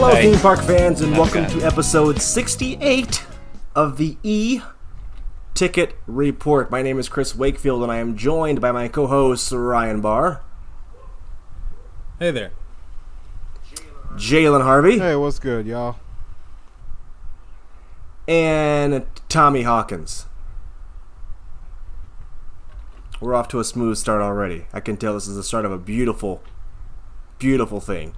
Hello, Hey. theme park fans, and How's it welcome going? to episode 68 of the E-Ticket Report. My name is Chris Wakefield, and I am joined by my co-host, Ryan Barr, Hey there. Jalen Harvey, Hey, what's good, y'all? and Tommy Hawkins. We're off to a smooth start already. I can tell this is the start of a beautiful, beautiful thing.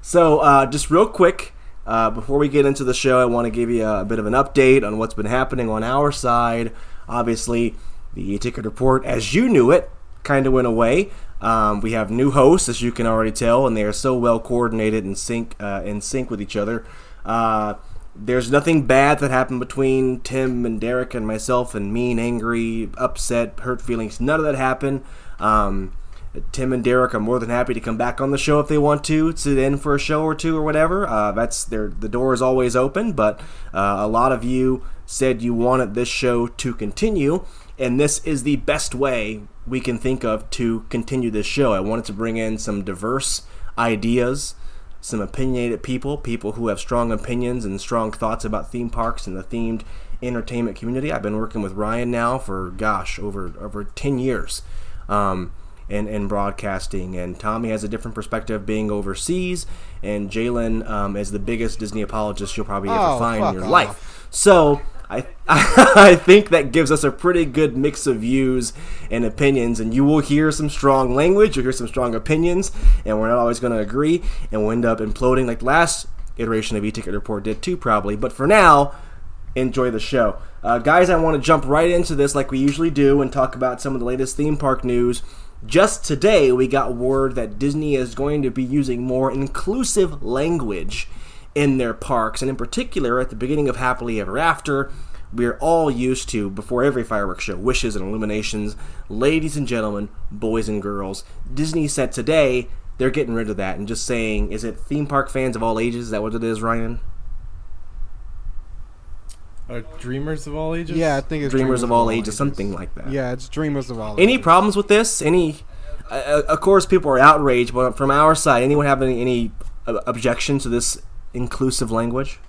So, just real quick, before we get into the show, I want to give you a bit of an update on what's been happening on our side. Obviously, the E-Ticket Report, as you knew it, kind of went away. We have new hosts, as you can already tell, and they are so well coordinated and in sync with each other. There's nothing bad that happened between Tim and Derek and myself and mean, angry, upset, hurt feelings. None of that happened. Tim and Derek are more than happy to come back on the show if they want to sit in for a show or two or whatever. The door is always open, but a lot of you said you wanted this show to continue, and this is the best way we can think of to continue this show. I wanted to bring in some diverse ideas, some opinionated people who have strong opinions and strong thoughts about theme parks and the themed entertainment community. I've been working with Ryan now for, over 10 years in broadcasting, and Tommy has a different perspective being overseas, and Jalen is the biggest Disney apologist you'll probably ever find in your life. So I think that gives us a pretty good mix of views and opinions, and you will hear some strong language, you'll hear some strong opinions, and we're not always going to agree, and we'll end up imploding like the last iteration of E-Ticket Report did too, probably. But for now, enjoy the show. Guys, I want to jump right into this like we usually do and talk about some of the latest theme park news. Just today, we got word that Disney is going to be using more inclusive language in their parks, and in particular, at the beginning of Happily Ever After, we're all used to, before every fireworks show, wishes and illuminations, ladies and gentlemen, boys and girls. Disney said today they're getting rid of that and just saying, is it theme park fans of all ages? Is that what it is, Ryan? Dreamers of all ages? Yeah, I think it's Dreamers of all ages, something like that. Yeah, it's Dreamers of all ages. Any problems with this? Of course, people are outraged, but from our side, anyone have any objections to this inclusive language?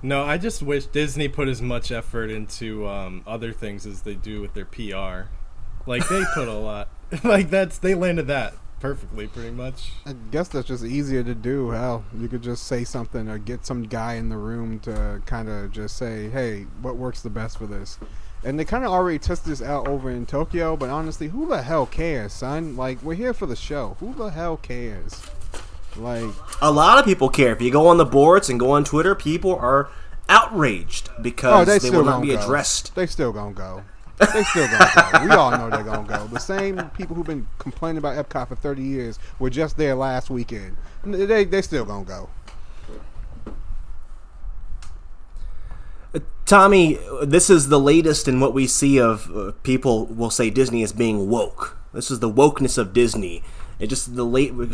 No, I just wish Disney put as much effort into other things as they do with their PR. Like, they put a lot. They landed that perfectly, pretty much. I guess that's just easier to do. Hell, you could just say something or get some guy in the room to kind of just say, hey, what works the best for this? And they kind of already tested this out over in Tokyo, but honestly, who the hell cares, son? Like, we're here for the show. Who the hell cares? Like, A lot of people care. If you go on the boards and go on Twitter, people are outraged because they will not be addressed. They still gonna go. They still gonna go. We all know they're gonna go. The same people who've been complaining about Epcot for 30 years were just there last weekend. They still gonna go. Tommy, this is the latest in what we see of people will say Disney is being woke. This is the wokeness of Disney. It just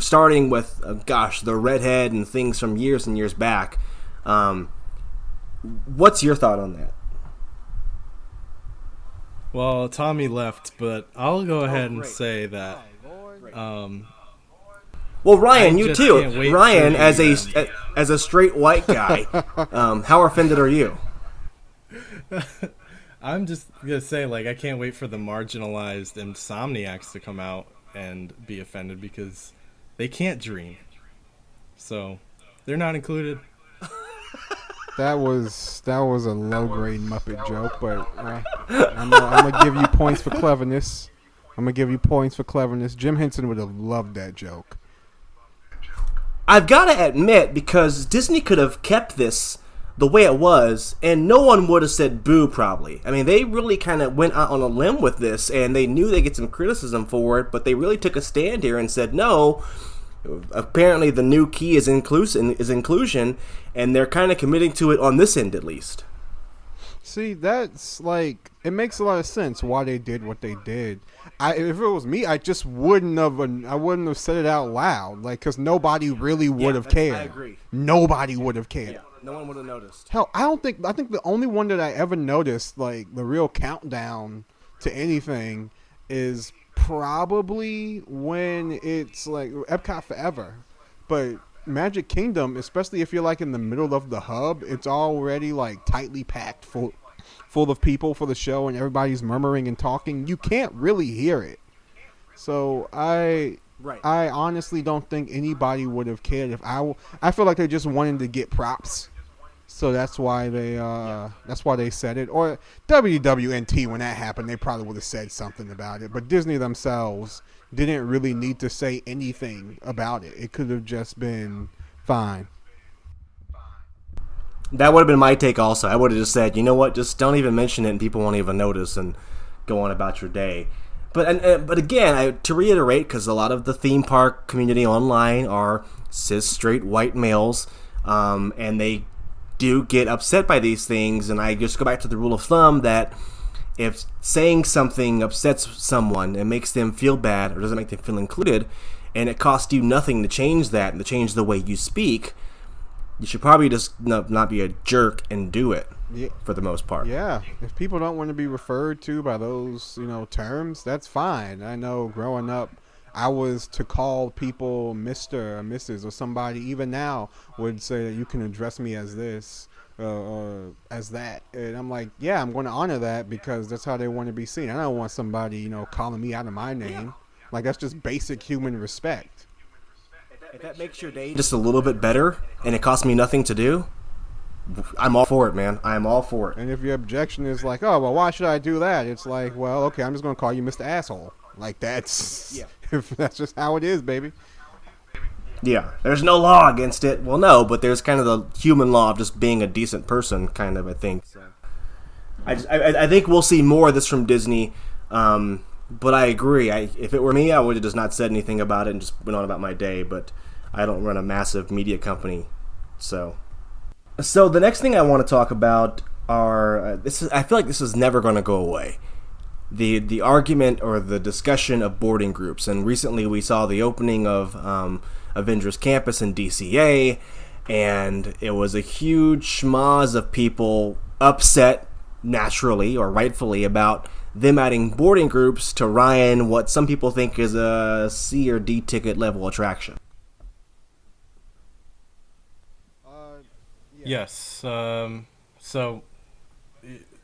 starting with the redhead and things from years and years back. What's your thought on that? Well, Tommy left, but I'll go ahead and say that. Well, Ryan, I you just too. can't wait Ryan, for as a straight white guy, how offended are you? I'm just gonna say, I can't wait for the marginalized insomniacs to come out and be offended because they can't dream. So, they're not included. That was a low grade Muppet joke, but I'm gonna give you points for cleverness. Jim Henson would have loved that joke. I've got to admit, because Disney could have kept this the way it was, and no one would have said boo, probably. I mean, they really kind of went out on a limb with this, and they knew they'd get some criticism for it, but they really took a stand here and said, no, apparently the new key is inclusion, and they're kind of committing to it on this end, at least. See, that's it makes a lot of sense why they did what they did. If it was me, I just wouldn't have said it out loud, because nobody really would have cared. I agree. Nobody would have cared. Yeah, no one would have noticed. Hell, I think the only one that I ever noticed, the real countdown to anything, is probably when it's Epcot Forever. But Magic Kingdom, especially if you're like in the middle of the hub, it's already like tightly packed full of people for the show, and everybody's murmuring and talking. You can't really hear it. So I honestly don't think anybody would have cared if I feel like they just wanted to get props. So that's why they said it. Or WWNT, when that happened, they probably would have said something about it. But Disney themselves didn't really need to say anything about it. It could have just been fine. That would have been my take also. I would have just said, you know what, just don't even mention it and people won't even notice and go on about your day. But again, to reiterate, because a lot of the theme park community online are cis straight white males, and they do get upset by these things, and I just go back to the rule of thumb that if saying something upsets someone and makes them feel bad or doesn't make them feel included, and it costs you nothing to change that and to change the way you speak, you should probably just not be a jerk and do it. Yeah. For the most part. Yeah. If people don't want to be referred to by those, terms, that's fine. I know growing up, I was to call people Mr. or Mrs. or somebody, even now, would say that you can address me as this or as that. And I'm like, yeah, I'm going to honor that because that's how they want to be seen. I don't want somebody, calling me out of my name. Like, that's just basic human respect. If that makes your day just a little bit better and it costs me nothing to do, I'm all for it, man. I'm all for it. And if your objection is like, oh, well, why should I do that? It's like, well, okay, I'm just going to call you Mr. Asshole. Like, that's that's just how it is, baby. Yeah, there's no law against it. Well, no, but there's kind of the human law of just being a decent person, kind of, I think. So, I think we'll see more of this from Disney, but I agree. If it were me, I would have just not said anything about it and just went on about my day, but I don't run a massive media company, so the next thing I want to talk about are I feel like this is never going to go away. The argument or the discussion of boarding groups, and recently we saw the opening of Avengers Campus in DCA, and it was a huge schmoz of people upset, naturally or rightfully, about them adding boarding groups to Ryan, what some people think is a C or D ticket level attraction. Yes. So,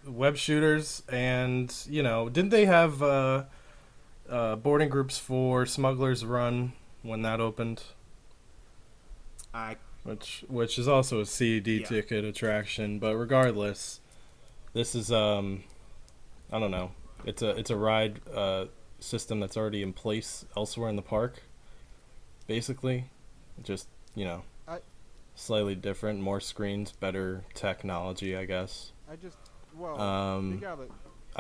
web shooters, and didn't they have boarding groups for Smuggler's Run when that opened? Which is also a CED ticket attraction, but regardless, this is I don't know. It's a ride system that's already in place elsewhere in the park. Basically, just slightly different, more screens, better technology, I guess. I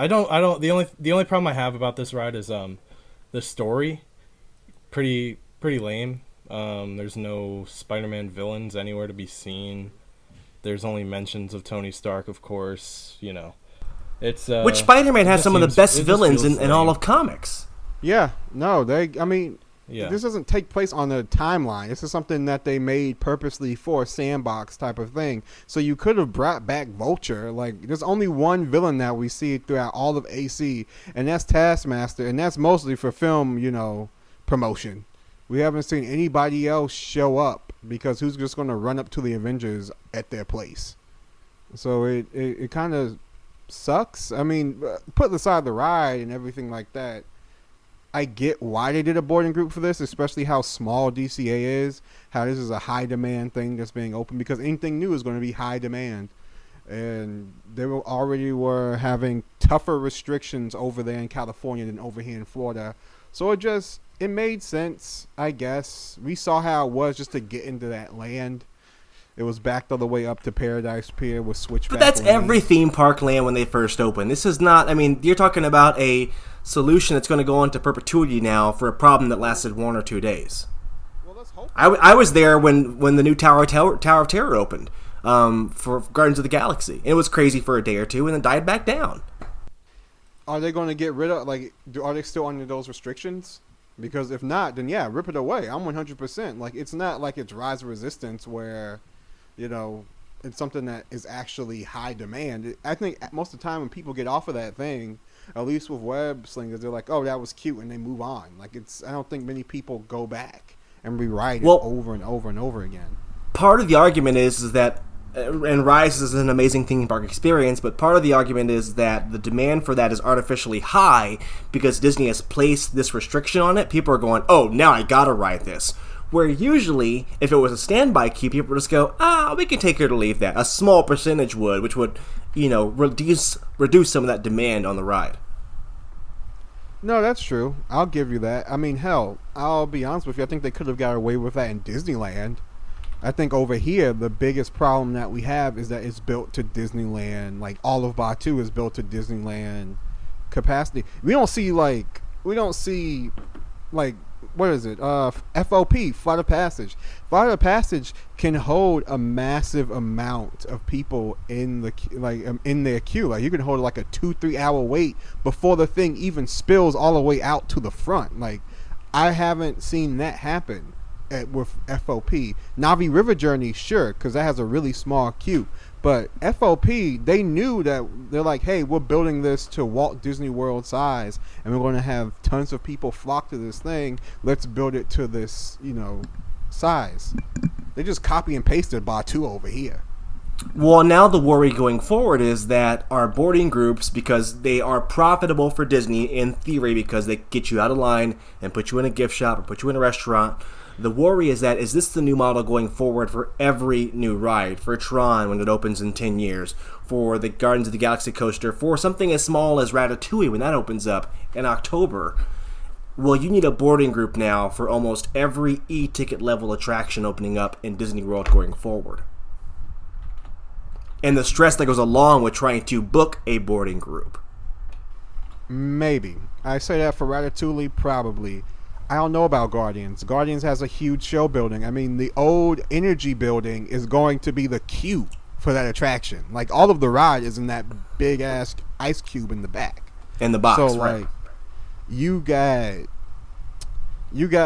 don't. The only problem I have about this ride is the story. Pretty lame. There's no Spider-Man villains anywhere to be seen. There's only mentions of Tony Stark, of course. It's which Spider-Man has some of the best villains in all of comics. Yeah. No, this doesn't take place on the timeline. This is something that they made purposely for a sandbox type of thing. So you could have brought back Vulture. Like, there's only one villain that we see throughout all of AC, and that's Taskmaster, and that's mostly for film, promotion. We haven't seen anybody else show up because who's just going to run up to the Avengers at their place? So it kind of sucks. I mean, put aside the ride and everything like that, I get why they did a boarding group for this, especially how small DCA is, how this is a high demand thing that's being open, because anything new is going to be high demand. And they already were having tougher restrictions over there in California than over here in Florida. So it made sense, I guess. We saw how it was just to get into that land. It was backed all the way up to Paradise Pier with switchback. But that's every theme park land when they first open. This is not, you're talking about a solution that's going to go into perpetuity now for a problem that lasted 1 or 2 days. Well, let's hope. I was there when the new Tower of Terror opened for Guardians of the Galaxy. It was crazy for a day or two and then died back down. Are they going to get rid of, are they still under those restrictions? Because if not, then yeah, rip it away. I'm 100%. It's not like it's Rise of Resistance where, it's something that is actually high demand. I think most of the time when people get off of that thing, at least with web slingers, they're like, oh, that was cute, and they move on. I don't think many people go back and rewrite it Well- over and over and over again. Part of the argument is that, and Rise is an amazing theme park experience, but part of the argument is that the demand for that is artificially high because Disney has placed this restriction on it. People are going, oh, now I gotta ride this. Where usually, if it was a standby queue, people would just go, we can take it or leave that. A small percentage would, which would, reduce some of that demand on the ride. No, that's true. I'll give you that. I mean, hell, I'll be honest with you. I think they could have got away with that in Disneyland. I think over here, the biggest problem that we have is that it's built to Disneyland. Like, all of Batuu is built to Disneyland capacity. We don't see, what is it? FOP, Flight of Passage. Flight of Passage can hold a massive amount of people in their queue. Like, you can hold like a 2-3 hour wait before the thing even spills all the way out to the front. Like, I haven't seen that happen with FOP. Navi River Journey, sure, because that has a really small queue. But FOP, they knew that they're like, hey, we're building this to Walt Disney World size, and we're going to have tons of people flock to this thing. Let's build it to this, size. They just copy and pasted Batuu over here. Well, now the worry going forward is that our boarding groups, because they are profitable for Disney in theory because they get you out of line and put you in a gift shop or put you in a restaurant, the worry is this the new model going forward for every new ride? For Tron when it opens in 10 years, for the Guardians of the Galaxy coaster, for something as small as Ratatouille when that opens up in October. Well, you need a boarding group now for almost every e-ticket level attraction opening up in Disney World going forward. And the stress that goes along with trying to book a boarding group. Maybe. I say that for Ratatouille, probably. I don't know about Guardians. Guardians has a huge show building. I mean, the old Energy building is going to be the queue for that attraction. Like, all of the ride is in that big-ass ice cube in the back. In the box, so, right. like, you got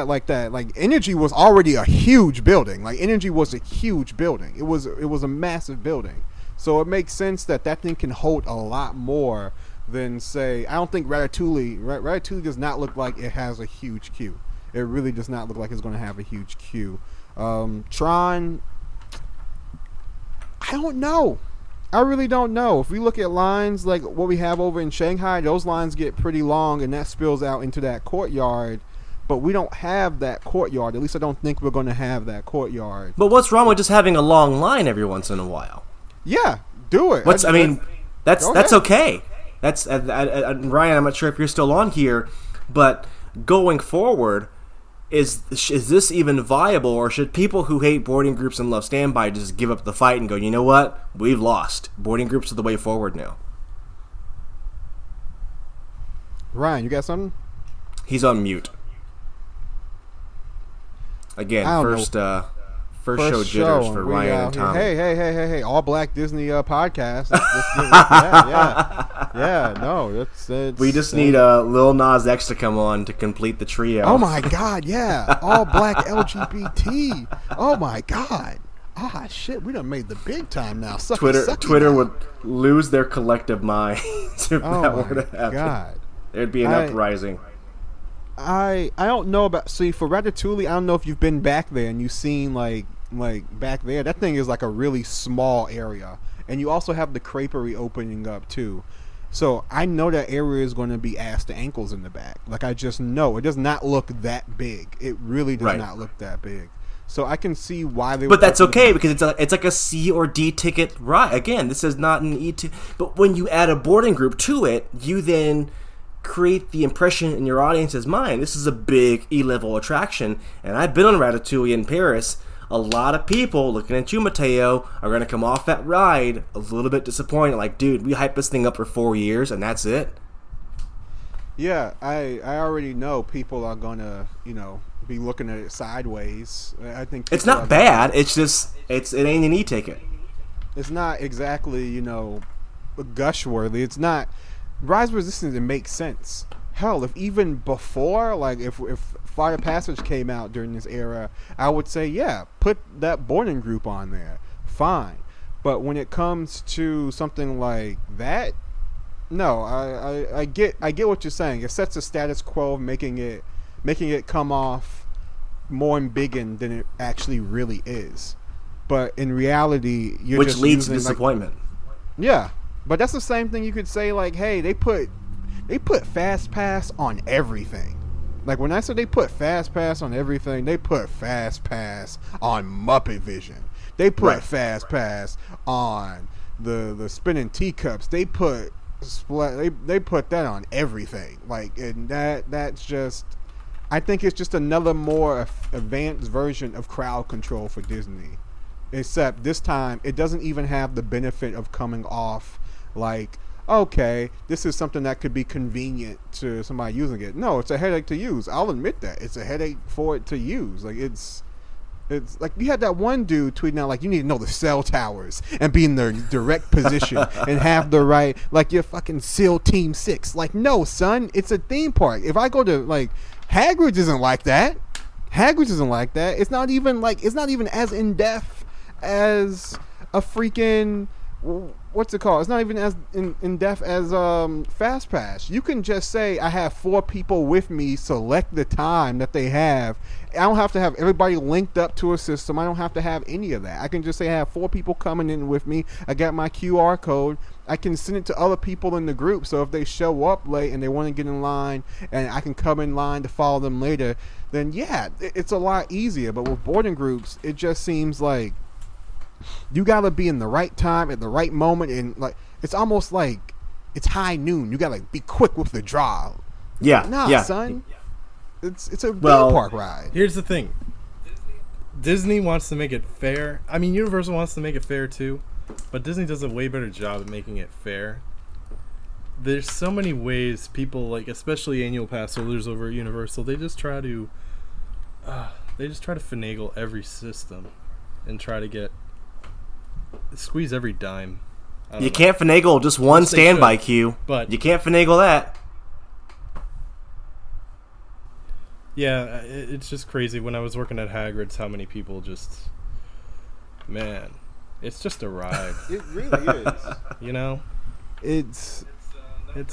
like that. Like, Energy was already a huge building. Like, Energy was a huge building. It was a massive building. So it makes sense that thing can hold a lot more than, say, I don't think Ratatouille does not look like it has a huge queue. It really does not look like it's going to have a huge queue. Tron, I don't know. I really don't know. If we look at lines like what we have over in Shanghai, those lines get pretty long and that spills out into that courtyard. But we don't have that courtyard. At least I don't think we're going to have that courtyard. But what's wrong with just having a long line every once in a while? Yeah, do it. That's okay. That's Ryan, I'm not sure if you're still on here, but going forward, is this even viable, or should people who hate boarding groups and love standby just give up the fight and go, you know what, we've lost. Boarding groups are the way forward now. Ryan, you got something? He's on mute. Again, first show jitters for Ryan and Tommy. Hey! All Black Disney podcast. No, we just need Lil Nas X to come on to complete the trio. Oh my God, yeah! All Black LGBT. Oh my God. Ah, shit! We done made the big time now. Twitter would lose their collective minds if that were to happen. God. There'd be an uprising. I don't know about. See, for Ratatouille, I don't know if you've been back there and you've seen like back there. That thing is like a really small area, and you also have the creperie opening up too. So I know that area is going to be ass to ankles in the back. Like, I just know it does not look that big. It really does not look that big. So I can see why they. But that's okay because it's like a C or D ticket ride. Again, this is not an E ticket. But when you add a boarding group to it, you then create the impression in your audience's mind, this is a big E-level attraction. And I've been on Ratatouille in Paris. A lot of people looking at you, Mateo, are going to come off that ride a little bit disappointed. Like, dude, we hyped this thing up for 4 years and that's it. Yeah, I already know people are going to, be looking at it sideways. I think it's not bad. It's just, it ain't an E-ticket. It's not exactly, gush worthy. It's not. Rise Resistance, it makes sense. Hell, if even before, like if Flight of Passage came out during this era, I would say, yeah, put that boarding group on there. Fine. But when it comes to something like that, no, I get what you're saying. It sets a status quo, making it come off more embiggen than it actually really is. But in reality, you're which just leads to using, disappointment. yeah, but that's the same thing you could say like, hey, they put Fast Pass on everything. Like when I said they put Fast Pass on everything, they put Fast Pass on Muppet Vision. They put Right. Fast Pass on the spinning teacups. They put they put that on everything. Like, and that's just, I think it's just another more advanced version of crowd control for Disney. Except this time, it doesn't even have the benefit of coming off like, okay, this is something that could be convenient to somebody using it. No, it's a headache to use. I'll admit that. It's a headache for it to use. Like, it's like you had that one dude tweeting out like, you need to know the cell towers and be in their direct position and have the right, like you're fucking SEAL Team 6. Like, no, son, it's a theme park. If I go to, like, Hagrid's isn't like that. Hagrid's isn't like that. It's not even as in depth as a freaking, what's it called? It's not even as in depth as Fast Pass. You can just say I have 4 people with me, select the time that they have. I don't have to have everybody linked up to a system. I don't have to have any of that. I can just say I have 4 people coming in with me. I got my QR code. I can send it to other people in the group, so if they show up late and they want to get in line and I can come in line to follow them later, then yeah, it's a lot easier. But with boarding groups, it just seems like you gotta be in the right time at the right moment, and like it's almost like it's high noon. You gotta be quick with the draw. Yeah. Son, it's a theme Well, park ride. Here's the thing. Disney wants to make it fair. I mean, Universal wants to make it fair too, but Disney does a way better job at making it fair. There's so many ways people, like, especially annual pass holders over at Universal, they just try to finagle every system and try to squeeze every dime. I don't You know. can't finagle just one Yes, they standby should, queue. but- You can't finagle that. Yeah, it's just crazy. When I was working at Hagrid's, how many people just, man, it's just a ride. It really is. You know, It's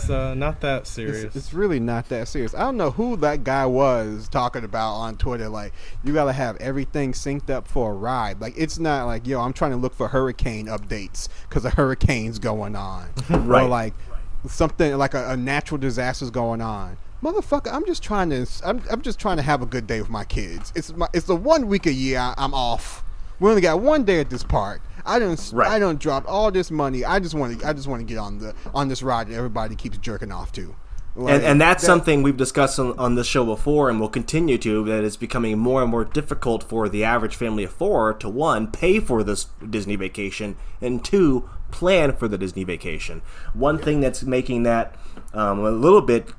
not that serious. It's really not that serious. I don't know who that guy was talking about on Twitter. Like, you gotta have everything synced up for a ride. Like, it's not like, yo, I'm trying to look for hurricane updates because a hurricane's going on, Right. or like something like a natural disaster's going on. Motherfucker, I'm just trying to have a good day with my kids. It's the 1 week a year I'm off. We only got 1 day at this park. I don't drop all this money. I just want to get on this ride that everybody keeps jerking off to. Like, And that's something we've discussed on this show before and will continue to, that it's becoming more and more difficult for the average family of 4 to, 1, pay for this Disney vacation, and 2, plan for the Disney vacation. One thing that's making that a little bit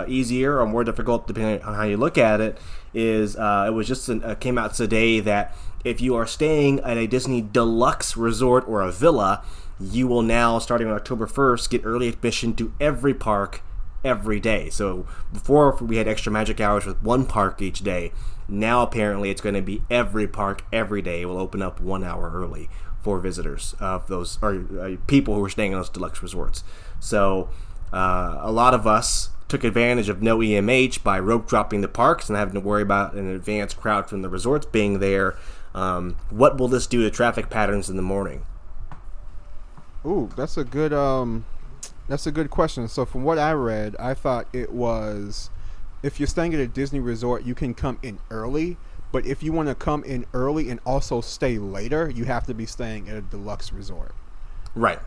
easier or more difficult, depending on how you look at it, is it was just came out today that if you are staying at a Disney Deluxe resort or a villa, you will now, starting on October 1st, get early admission to every park every day. So before we had extra magic hours with one park each day. Now apparently it's going to be every park every day will open up 1 hour early for visitors of those, or people who are staying in those deluxe resorts. So a lot of us took advantage of no EMH by rope dropping the parks and having to worry about an advanced crowd from the resorts being there. What will this do to traffic patterns in the morning? Ooh, that's a good question. So from what I read, I thought it was, if you're staying at a Disney resort, you can come in early, but if you want to come in early and also stay later, you have to be staying at a deluxe resort. Right.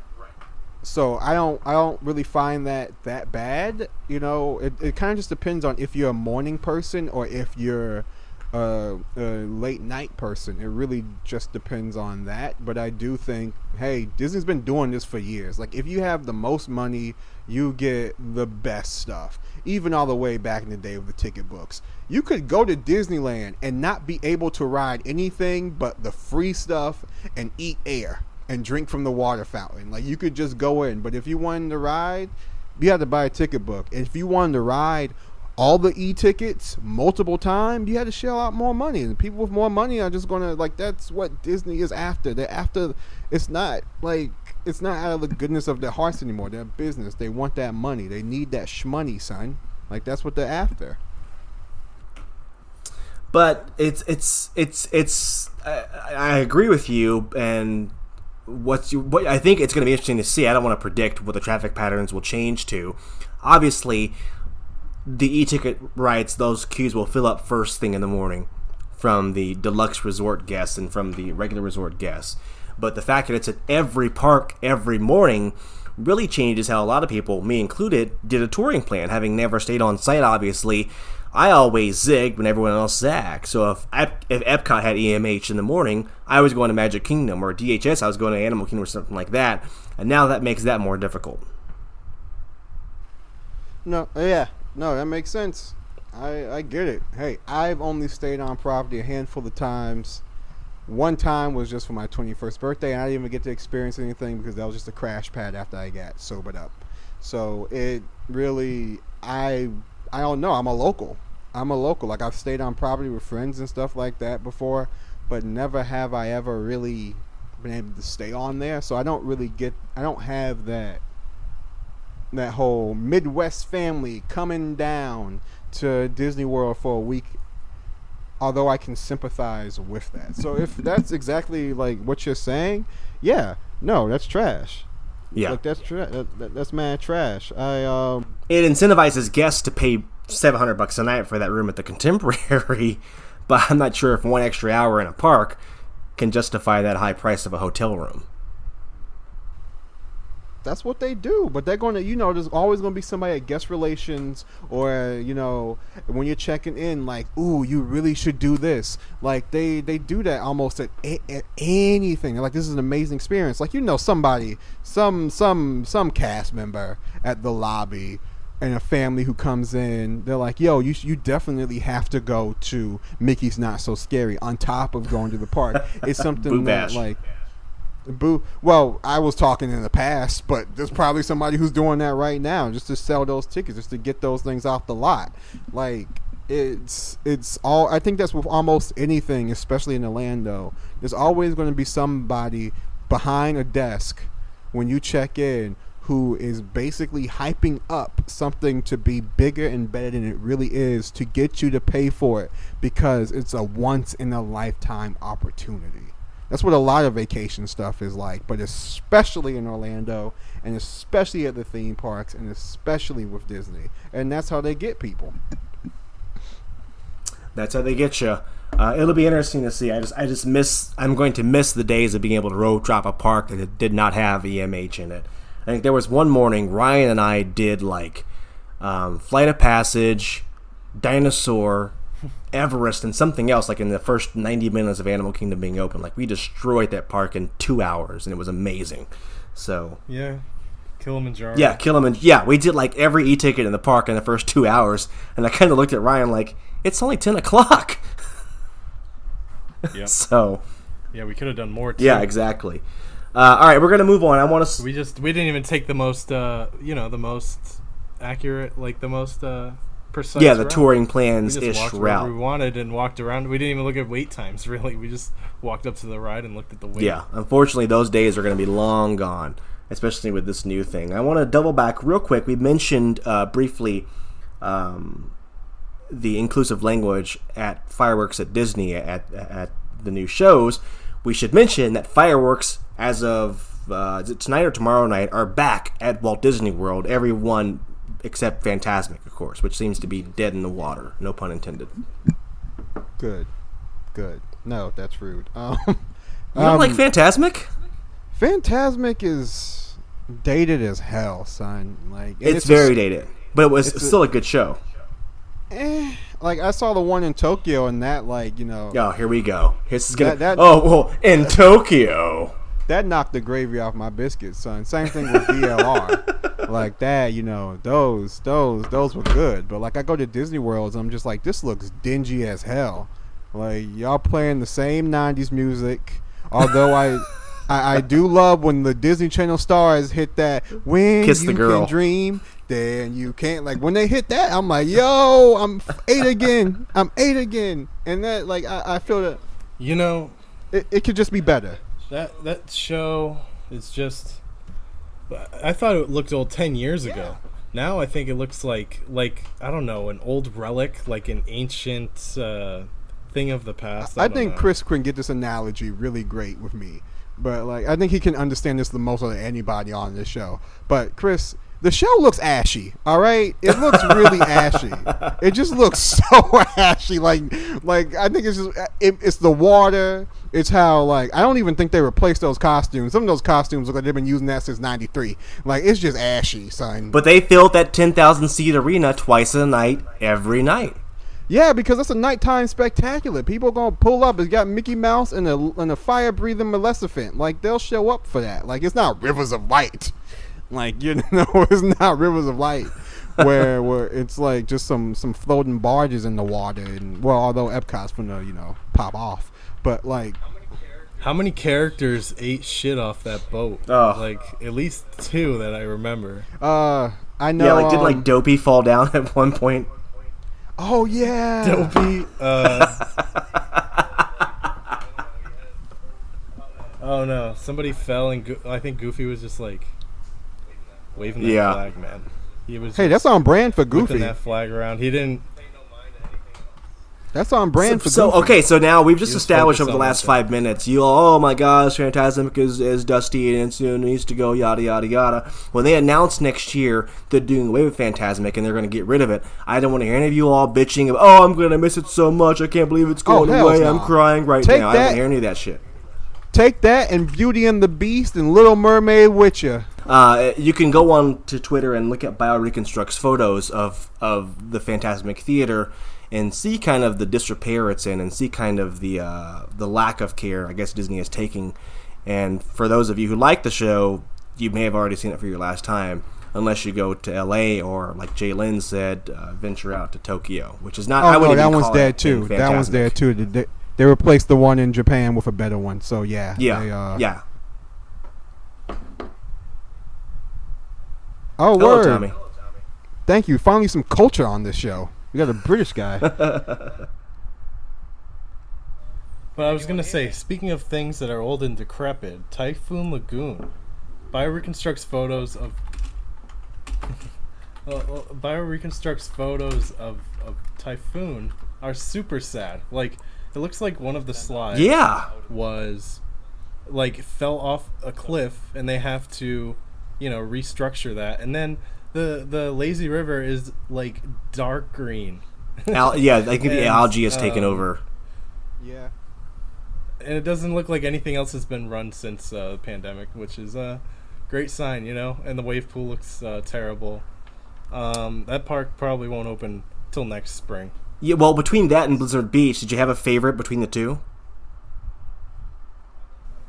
So I don't really find that bad. You know, it kind of just depends on if you're a morning person or if you're a late night person. It really just depends on that. But I do think, hey, Disney's been doing this for years. Like, if you have the most money, you get the best stuff. Even all the way back in the day with the ticket books. You could go to Disneyland and not be able to ride anything but the free stuff and eat air and drink from the water fountain. Like, you could just go in, but if you wanted to ride, you had to buy a ticket book. And if you wanted to ride all the e-tickets multiple times, you had to shell out more money. And people with more money are just gonna, like, that's what Disney is after. They're after, it's not out of the goodness of their hearts anymore. They're business. They want that money. They need that shmoney, son. Like, that's what they're after. But I agree with you, and what I think it's going to be interesting to see. I don't want to predict what the traffic patterns will change to. Obviously, the e-ticket rights, those queues will fill up first thing in the morning from the deluxe resort guests and from the regular resort guests. But the fact that it's at every park every morning really changes how a lot of people, me included, did a touring plan. Having never stayed on site, obviously, I always zigged when everyone else zagged. So if Epcot had EMH in the morning, I was going to Magic Kingdom, or DHS, I was going to Animal Kingdom or something like that. And now that makes that more difficult. No, yeah. No, that makes sense. I get it. Hey, I've only stayed on property a handful of times. One time was just for my 21st birthday, and I didn't even get to experience anything because that was just a crash pad after I got sobered up. So it really, I don't know. I'm a local. Like, I've stayed on property with friends and stuff like that before, but never have I ever really been able to stay on there. So I don't have that whole Midwest family coming down to Disney World for a week, although I can sympathize with that. So if that's exactly like what you're saying, yeah, no, that's trash. Yeah, like that's mad trash. It incentivizes guests to pay $700 a night for that room at the Contemporary, but I'm not sure if one extra hour in a park can justify that high price of a hotel room. That's what they do, but they're going to, there's always going to be somebody at guest relations or, when you're checking in, like, ooh, you really should do this. Like, they do that almost at anything. They're like, this is an amazing experience. Like, somebody, some cast member at the lobby and a family who comes in, they're like, yo, you definitely have to go to Mickey's Not So Scary on top of going to the park. It's something that, like... Well, I was talking in the past, but there's probably somebody who's doing that right now just to sell those tickets, just to get those things off the lot. Like, it's all. I think that's with almost anything, especially in Orlando. There's always going to be somebody behind a desk when you check in who is basically hyping up something to be bigger and better than it really is to get you to pay for it because it's a once in a lifetime opportunity. That's what a lot of vacation stuff is like, but especially in Orlando, and especially at the theme parks, and especially with Disney. And that's how they get people. That's how they get you. It'll be interesting to see. I'm going to miss the days of being able to road drop a park that did not have EMH in it. I think there was one morning Ryan and I did like Flight of Passage, Dinosaur, Everest, and something else, like in the first 90 minutes of Animal Kingdom being open. Like, we destroyed that park in 2 hours, and it was amazing. So yeah, Kilimanjaro. Yeah, Kilimanjaro. Yeah, we did like every e-ticket in the park in the first 2 hours, and I kind of looked at Ryan like, it's only 10 o'clock. Yep. So yeah, we could have done more too. Yeah, exactly. All right, we're gonna move on. I want to. We didn't even take the most, the most accurate, like the most precise. Yeah, the route. touring plans We just walked route. wherever we wanted and walked around. We didn't even look at wait times. Really, we just walked up to the ride and looked at the wait. Yeah, unfortunately, those days are going to be long gone, especially with this new thing. I want to double back real quick. We mentioned briefly the inclusive language at fireworks at Disney at the new shows. We should mention that fireworks, as of is it tonight or tomorrow night, are back at Walt Disney World. Everyone except Fantasmic, of course, which seems to be dead in the water. No pun intended. Good. No, that's rude. You don't like Fantasmic? Fantasmic is dated as hell, son. Like, it's very dated, but it was still a good show. Like, I saw the one in Tokyo, and that, like, Oh, here we go. This is gonna. That in Tokyo. That knocked the gravy off my biscuits, son. Same thing with DLR. Like that, those were good. But like, I go to Disney World, I'm just like, this looks dingy as hell. Like, y'all playing the same '90s music. Although I do love when the Disney Channel stars hit that "When Kiss You the Girl." Can Dream, Then You Can't. Like, when they hit that, I'm like, yo, I'm 8 again. And that, like, I feel that it could just be better. That show is just. I thought it looked old 10 years ago. Now I think it looks like I don't know, an old relic, like an ancient thing of the past. I don't think know. Chris can get this analogy really great with me, but like I think he can understand this the most of anybody on this show. But Chris, the show looks ashy. All right, it looks really ashy. It just looks so ashy. Like I think it's just it's the water. It's how like I don't even think they replaced those costumes. Some of those costumes look like they've been using that since '93. Like it's just ashy, son. But they filled that 10,000 seat arena twice a night, every night. Yeah, because it's a nighttime spectacular. People are gonna pull up. It's got Mickey Mouse and a fire breathing Maleficent. Like they'll show up for that. Like it's not Rivers of Light. Like it's not Rivers of Light, where it's like just some floating barges in the water. And well, although Epcot's gonna pop off, but like How many characters ate shit off that boat? Oh. Like at least 2 that I remember. I know. Yeah, like did like Dopey fall down at one point? Oh yeah. Dopey. Oh no! Somebody fell and I think Goofy was just like waving that Yeah. flag, man. He was Hey, just that's on brand for whipping Goofy. that flag around. He didn't. That's on brand for So Goofy. okay, so now we've just He was established focused over the on last one thing. 5 minutes, oh my gosh, Phantasmic is dusty and it needs to go, yada yada yada. When they announce next year they're doing away with Phantasmic and they're going to get rid of it, I don't want to hear any of you all bitching of, oh, I'm going to miss it so much, I can't believe it's going hell away, no. I'm crying right Take now. I don't want that- to hear any of that shit. Take that and Beauty and the Beast and Little Mermaid with you. You can go on to Twitter and look at BioReconstruct's photos of the Phantasmic Theater and see kind of the disrepair it's in and see kind of the lack of care I guess Disney is taking. And for those of you who like the show, you may have already seen it for your last time, unless you go to LA or, like Jay Lynn said, venture out to Tokyo, which is not. Oh I wouldn't no, that even one's call dead it too. being That one's dead Phantasmic. too. They replaced the one in Japan with a better one. So yeah. Yeah, yeah. Oh Hello, word. Tommy. Thank you. Finally, some culture on this show. We got a British guy. But I was gonna say, speaking of things that are old and decrepit, Typhoon Lagoon. BioReconstruct's photos of BioReconstruct's photos of Typhoon are super sad. Like it looks like one of the slides Yeah. was like fell off a cliff and they have to, restructure that. And then the lazy river is like dark green. Yeah, I think the And, algae has taken over. Yeah. And it doesn't look like anything else has been run since the pandemic, which is a great sign, And the wave pool looks terrible. That park probably won't open till next spring. Yeah, well, between that and Blizzard Beach, did you have a favorite between the two?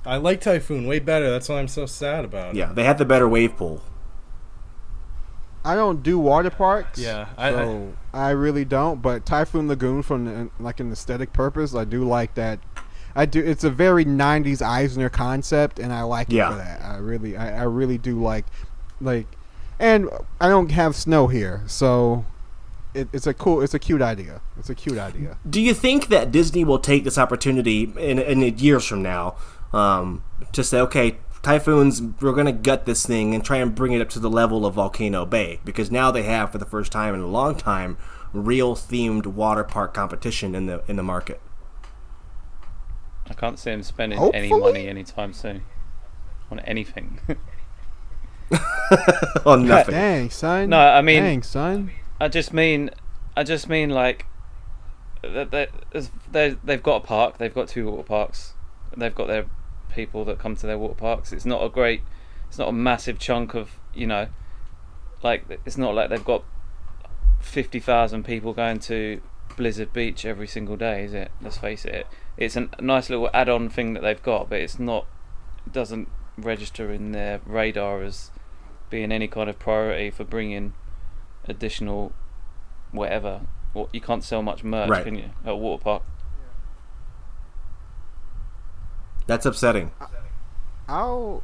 I like Typhoon way better. That's why I'm so sad about it. Yeah, they had the better wave pool. I don't do water parks. Yeah, I really don't. But Typhoon Lagoon, from like an aesthetic purpose, I do like that. I do. It's a very '90s Eisner concept, and I like it Yeah. for that. I really do like, and I don't have snow here, so it's a cute idea. It's a cute idea. Do you think that Disney will take this opportunity in years from now to say, okay, Typhoons, we're going to gut this thing and try and bring it up to the level of Volcano Bay? Because now they have, for the first time in a long time, real themed water park competition in the market. I can't see him spending any Hopefully. money anytime soon on anything. On nothing. Dang, son. No, I mean- dang, son. I just mean like they've got a park. They've got 2 water parks. They've got their people that come to their water parks. It's not a massive chunk of like it's not like they've got 50,000 people going to Blizzard Beach every single day, is it? Let's face it. It's a nice little add-on thing that they've got, but it doesn't register in their radar as being any kind of priority for bringing additional whatever. You can't sell much merch, Right. can you, at a water park? That's upsetting. I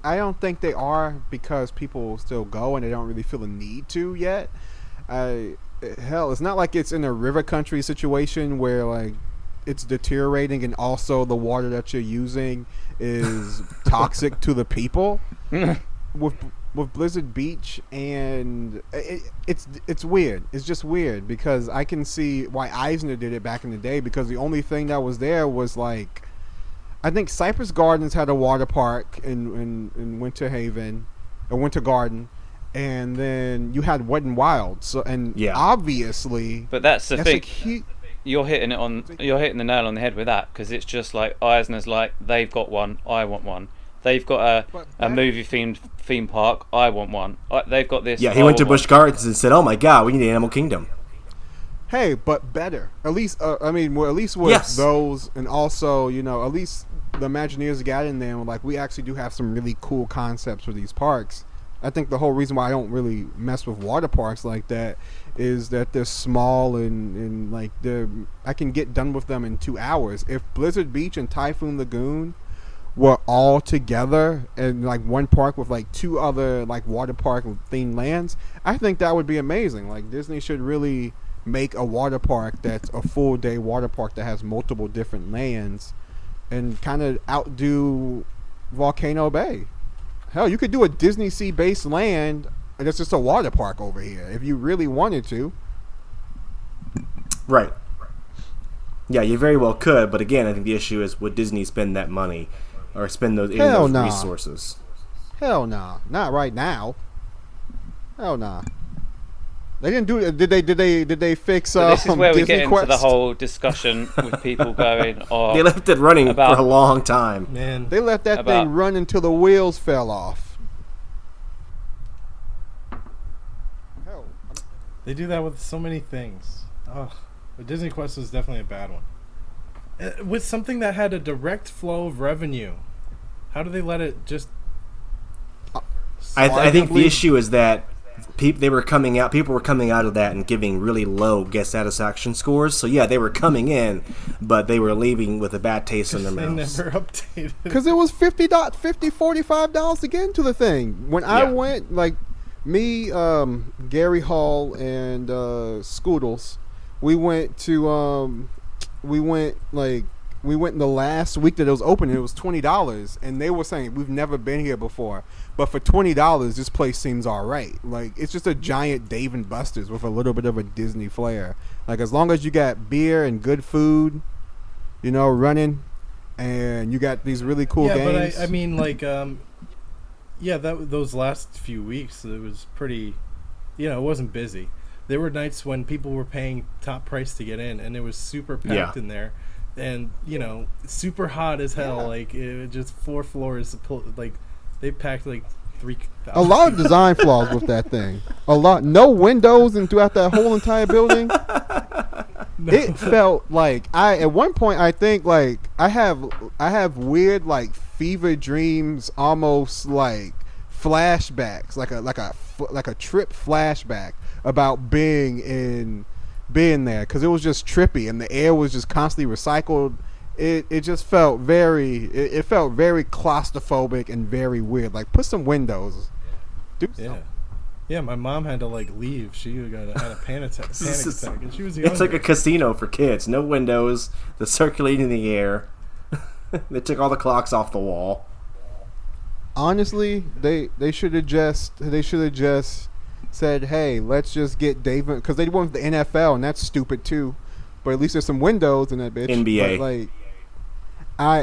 don't think they are, because people still go and they don't really feel a need to yet. Hell, it's not like it's in a river country situation where like it's deteriorating and also the water that you're using is toxic to the people. with Blizzard Beach, and it's weird. It's just weird because I can see why Eisner did it back in the day, because the only thing that was there was like, I think Cypress Gardens had a water park in Winter Haven, or Winter Garden, and then you had Wet and Wild. So obviously, but that's the thing. You're hitting the nail on the head with that, because it's just like Eisner's like, they've got one, I want one. They've got a movie themed theme park, I want one. They've got this. Yeah, he went to Busch Gardens and said, "Oh my God, we need Animal Kingdom." Hey, but better. At least at least with those, and also at least the Imagineers got in there and were like, we actually do have some really cool concepts for these parks. I think the whole reason why I don't really mess with water parks like that is that they're small and like I can get done with them in 2 hours. If Blizzard Beach and Typhoon Lagoon were all together in like one park with like 2 other like water park themed lands, I think that would be amazing. Like Disney should really make a water park that's a full day water park that has multiple different lands and kind of outdo Volcano Bay. Hell, you could do a Disney Sea based land and it's just a water park over here if you really wanted to. Right. Yeah, you very well could, but again, I think the issue is, would Disney spend that money or spend those resources? Hell nah, not right now. Hell nah. They didn't do it. Did they fix? This is where Disney we get Quest? into the whole discussion with people going, "Oh, they left it running for a long time." Man, they let that thing run until the wheels fell off. Hell, they do that with so many things. Oh, but Disney Quest was definitely a bad one. With something that had a direct flow of revenue, how do they let it just? I think the issue is that people were coming out of that and giving really low guest satisfaction scores. So yeah, they were coming in, but they were leaving with a bad taste in their mouths. They never updated. Because it was $45 to get into the thing. When I went, like me, Gary Hall, and Scoodles, we went in the last week that it was open, and it was $20, and they were saying, we've never been here before, but for $20 this place seems alright. Like, it's just a giant Dave and Buster's with a little bit of a Disney flair. Like, as long as you got beer and good food, running, and you got these really cool games. But I mean, like, those last few weeks, it was pretty, it wasn't busy. There were nights when people were paying top price to get in, and it was super packed in there. And super hot as hell. Like, it just 4 floors. Like, they packed like 3,000. A lot of design flaws with that thing. A lot. No windows and throughout that whole entire building. No. It felt like at one point I think like I have weird like fever dreams, almost like flashbacks, like a trip flashback about being there, because it was just trippy and the air was just constantly recycled. It just felt very claustrophobic and very weird. Like, put some windows. Yeah, my mom had to like leave. She had a panic attack, and she was younger. It's like a casino for kids. No windows, the circulating the air. They took all the clocks off the wall. Honestly, they should have just said, hey, let's just get David, because they went with the NFL, and that's stupid too. But at least there's some windows in that bitch. NBA. But like,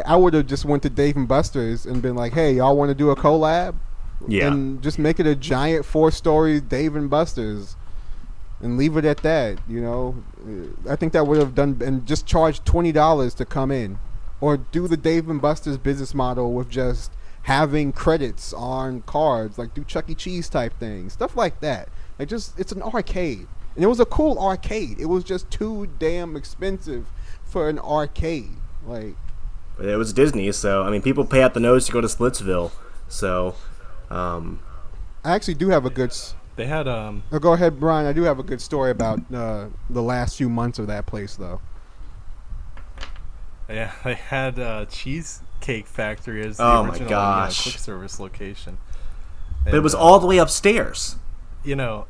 I would have just went to Dave and Buster's and been like, hey, y'all want to do a collab? Yeah. And just make it a giant 4-story Dave and Buster's and leave it at that. I think that would have done, and just charge $20 to come in, or do the Dave and Buster's business model with just having credits on cards, like do Chuck E. Cheese type things, stuff like that. Like, just, it's an arcade, and it was a cool arcade. It was just too damn expensive for an arcade. Like, it was Disney, so I mean, people pay out the nose to go to Splitsville. So, I actually do have a good. They had go ahead, Brian. I do have a good story about the last few months of that place, though. Yeah, they had Cheesecake Factory as the oh original my gosh. quick service location. But it was all the way upstairs. On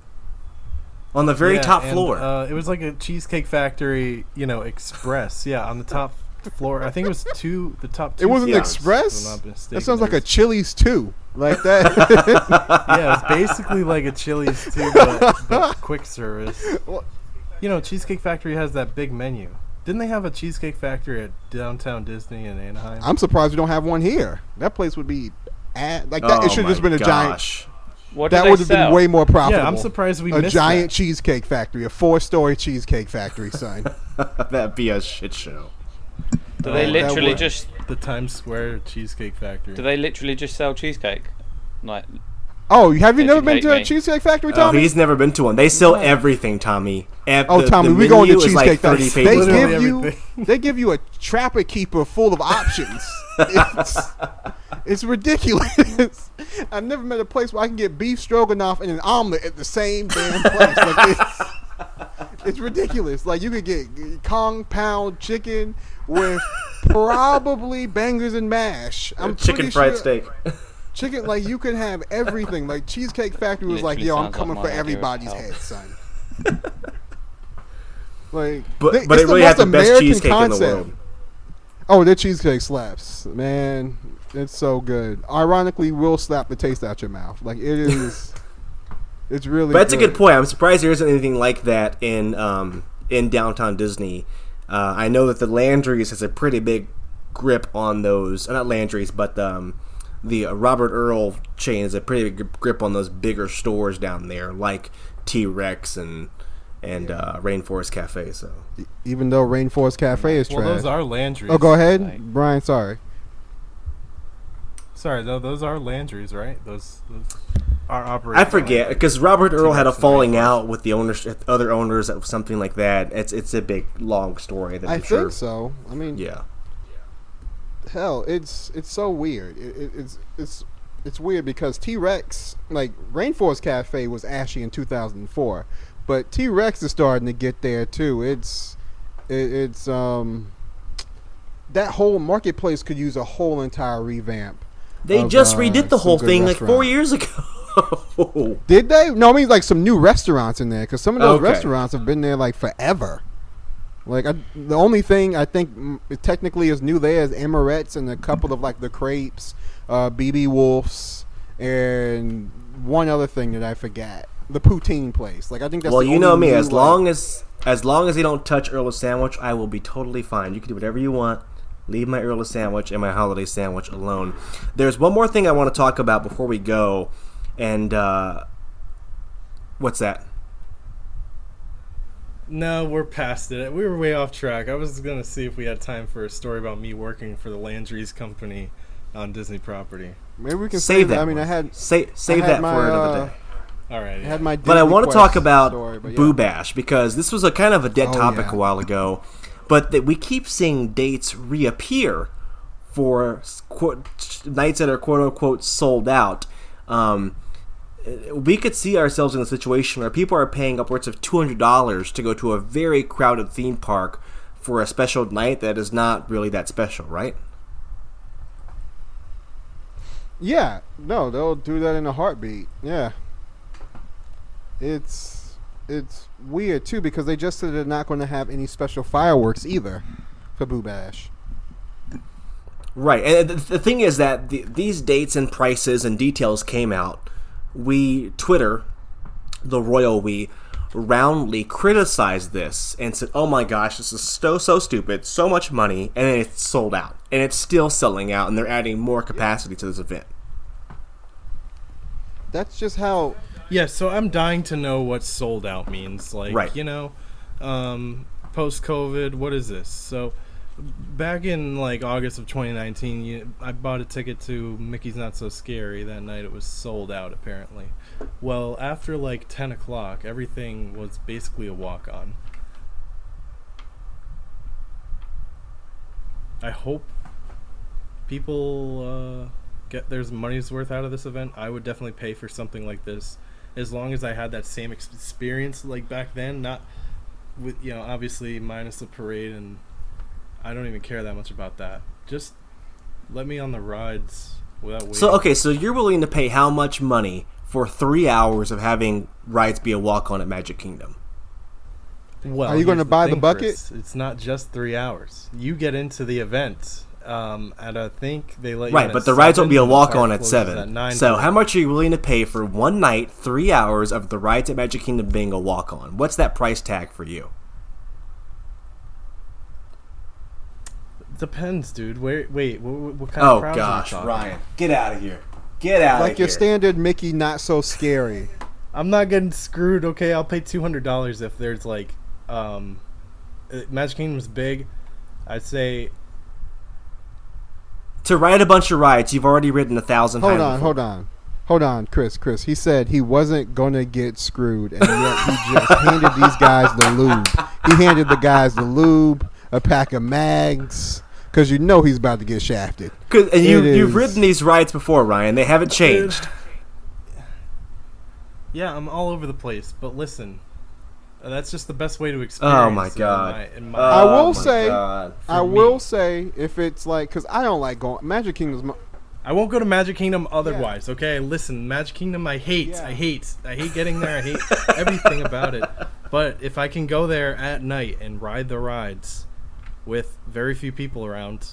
the very top floor. It was like a Cheesecake Factory, express. Yeah, on the top Florida. I think it was the top two. It wasn't Yeah. Express. if I'm not mistaken. That sounds like a There's- Chili's too, like that. Yeah, it's basically like a Chili's too, but quick service. Well- You know, Cheesecake Factory has that big menu. Didn't they have a Cheesecake Factory at Downtown Disney in Anaheim? I'm surprised we don't have one here. That place would be like that. Oh It should have just my been a giant. gosh. What do That they would have sell? been way more profitable. Yeah, I'm surprised we a missed giant that. cheesecake factory, a 4-story cheesecake factory, son. That'd be a shit show. Do they Oh, that literally would- just? The Times Square Cheesecake Factory. Do they literally just sell cheesecake? Like, Oh, have you never been Educate to a me. cheesecake factory, Oh, Tommy? he's never been to one. They sell everything, Tommy. Oh, Tommy, we going to menu is cheesecake like 30 factory. pages They long. give you, Everything. they give you a trapper keeper full of options. It's ridiculous. I've never met a place where I can get beef stroganoff and an omelet at the same damn place. Like it's ridiculous. Like you could get Kong pound chicken with probably bangers and mash. I'm Chicken pretty fried sure- steak. Chicken, like you could have everything. Like Cheesecake Factory was like, Literally yo, I'm sounds like coming my for idea of everybody's health. head, son. Like, But it's it really most has the best American cheesecake in the concept. world. Oh, their cheesecake slaps, man. It's so good. Ironically, will slap the taste out your mouth. Like it is. It's really. But that's a good point. I'm surprised there isn't anything like that in downtown Disney. I know that the Landry's has a pretty big grip on those. Not Landry's, but the Robert Earl chain has a pretty big grip on those bigger stores down there, like T-Rex and Rainforest Cafe. So Even though Rainforest Cafe is Well, trash. those are Landry's. Oh, go ahead, Like- Brian. Sorry. Sorry, though, those are Landry's, right? Those are operating. I forget because Robert Earl had a T-Rex and falling Rainforest. out with the owners, other owners, something like that. It's a big long story. That I I'm think sure. so. I mean, Yeah. hell, it's so weird. It's weird because T-Rex, like Rainforest Cafe, was ashy in 2004, but T-Rex is starting to get there too. It's that whole marketplace could use a whole entire revamp. They of, just redid the some whole good thing like 4 restaurants. years ago. Did they? No, I mean like some new restaurants in there because some of those Okay. restaurants have been there like forever. Like the only thing I think technically is new there is Emirates and a couple of like the crepes, BB Wolf's, and one other thing that I forgot. The poutine place. Like I think that's Well, the you know only me. new, As long as you don't touch Earl's sandwich, I will be totally fine. You can do whatever you want. Leave my Earl's sandwich and my holiday sandwich alone. There's one more thing I want to talk about before we go, and what's that? No, we're past it. We were way off track. I was gonna see if we had time for a story about me working for the Landry's company on Disney property. maybe we can Save that. I mean, one. I had save I had that my, for another day. All right. I had my. But I Disney want to Quest talk about story, but yeah. Boo Bash because this was a kind of a dead Oh, topic yeah. a while ago, but that we keep seeing dates reappear for nights that are quote unquote sold out. We could see ourselves in a situation where people are paying upwards of $200 to go to a very crowded theme park for a special night that is not really that special, right? Yeah, no, they'll do that in a heartbeat. Yeah, it's weird too because they just said they're not going to have any special fireworks either for Boo Bash. Right, and the thing is that these dates and prices and details came out. Twitter, the royal we, roundly criticized this and said, "Oh my gosh, this is so stupid, so much money, and it's sold out, and it's still selling out, and they're adding more capacity to this event." That's just how. Yeah, so I'm dying to know what sold out means. Like, Right. you know, post-COVID, what is this? So back in like August of 2019, I bought a ticket to Mickey's Not So Scary. That night it was sold out apparently. Well, after like 10 o'clock, everything was basically a walk-on. I hope people get their money's worth out of this event. I would definitely pay for something like this as long as I had that same experience like back then, not with, you know, obviously minus the parade, and I don't even care that much about that. Just let me on the rides without waiting. So you're willing to pay how much money for 3 hours of having rides be a walk-on at Magic Kingdom? Well, Are you gonna here's buy the thing, bucket? Chris. It's not just 3 hours. You get into the event. At I think they let you Right, in but at the rides won't be a 7, walk-on the at park closes 7. at 9. So how much are you willing to pay for one night, 3 hours of the rides at Magic Kingdom being a walk-on? What's that price tag for you? Depends, dude. What kind of Oh, crowds gosh, are you talking? Ryan. Get out of here. Get out Like of your here. standard Mickey, not so scary. I'm not getting screwed. Okay, I'll pay $200 if there's like, Magic Kingdom's big. I'd say To ride a bunch of rides, you've already ridden 1,000 Hold times on, before. hold on, Chris. He said he wasn't gonna get screwed, and yet he just handed these guys the lube. He handed the guys the lube, a pack of mags, because you know he's about to get shafted. And you've is- ridden these rides before, Ryan. They haven't changed. yeah, I'm all over the place. But listen, that's just the best way to experience. Oh, my it God. in my, I Oh, will my say- God. I me. will say if it's like, because I don't like going Magic Kingdom's. I won't go to Magic Kingdom otherwise. Okay, listen, Magic Kingdom, I hate getting there. I hate everything about it. But if I can go there at night and ride the rides with very few people around,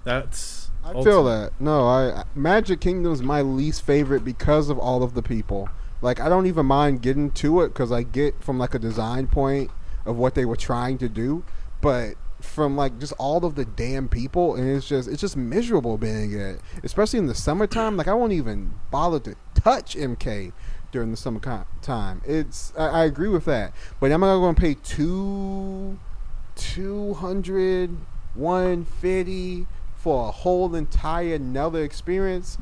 that's I feel ultimate. that. No, Magic Kingdom's my least favorite because of all of the people. Like, I don't even mind getting to it because I get from like a design point of what they were trying to do, but from like just all of the damn people, and it's just miserable being it, especially in the summertime. Like, I won't even bother to touch MK during the summer time. I agree with that, but am I going to pay 200 150 for a whole entire another experience?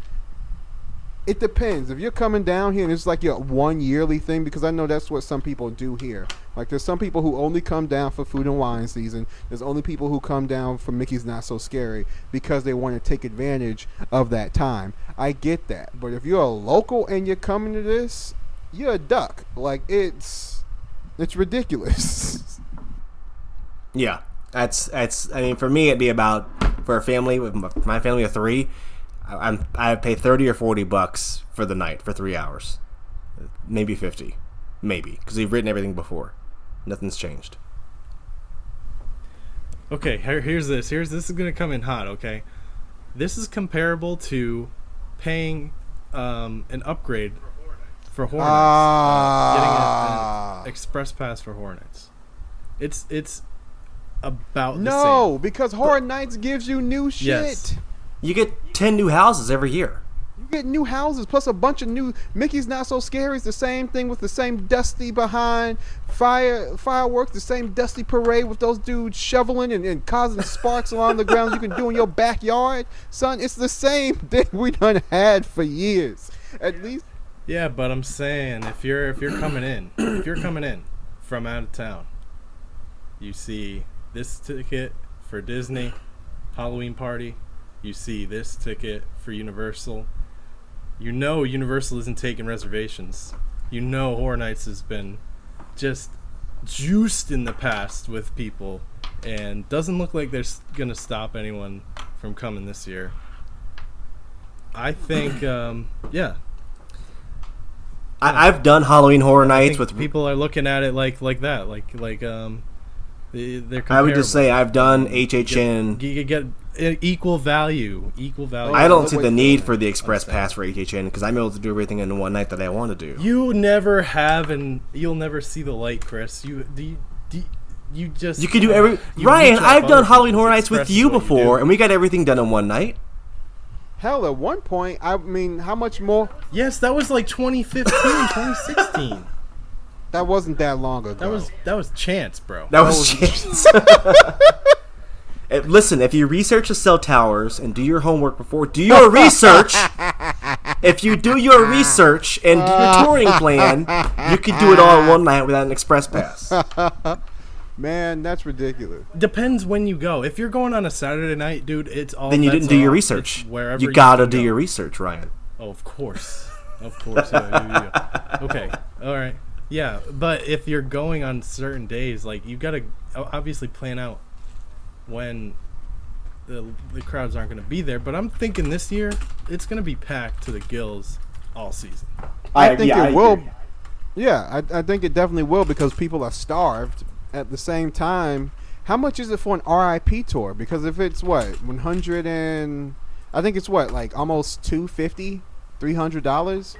It depends. If you're coming down here and it's like your one yearly thing, because I know that's what some people do here. Like, there's some people who only come down for food and wine season. There's only people who come down for Mickey's Not So Scary because they want to take advantage of that time. I get that. But if you're a local and you're coming to this, you're a duck. Like, it's ridiculous. Yeah, that's. I mean, for me, it'd be about, for a family with my family of 3. I pay $30 or $40 for the night for 3 hours, maybe 50, maybe, because we've written everything before. Nothing's changed. Okay, here's this. This is gonna come in hot. Okay, this is comparable to paying an upgrade for Hornets, getting an express pass for Hornets. It's about the No, because Horror Nights gives you new shit. Yes. You get 10 new houses every year. You get new houses plus a bunch of new. Mickey's Not So Scary is the same thing with the same dusty behind fireworks, the same dusty parade with those dudes shoveling and causing sparks along the ground you can do in your backyard. Son, it's the same thing we done had for years. At least. Yeah, but I'm saying if you're coming in, from out of town, you see this ticket for Disney Halloween party. You see this ticket for Universal. You know Universal isn't taking reservations. You know Horror Nights has been just juiced in the past with people and doesn't look like they're going to stop anyone from coming this year. I think, yeah. I've done Halloween Horror I Nights think with people are looking at it like that. They're I would just say comparable. I've done HHN. You get equal value. I don't see the need Wait, for the express pass for HHN because I'm able to do everything in one night that I want to do. You never have, and you'll never see the light, Chris. You just You can do every. you Ryan, reach off I've done other Halloween people's Horror Nights with expresses you what before, do. and we got everything done in one night. Hell, at one point, I mean, how much more? Yes, that was like 2015, 2016. That wasn't that long ago. That was chance, bro. That was chance. Listen, if you research the cell towers and do your homework before, do your research. If you do your research and do your touring plan, you can do it all in one night without an express pass. Man, that's ridiculous. Depends when you go. If you're going on a Saturday night, dude, it's all. Then you bets didn't do are your off. research. It's wherever You gotta can do go. your research, Ryan. Oh, of course. Yeah. Okay. All right. Yeah, but if you're going on certain days, like you gotta obviously plan out when the crowds aren't going to be there. But I'm thinking this year it's going to be packed to the gills all season. I think it will. Yeah, I think it definitely will because people are starved. At the same time, how much is it for an RIP tour? Because if it's what 100 and I think it's what like almost $300.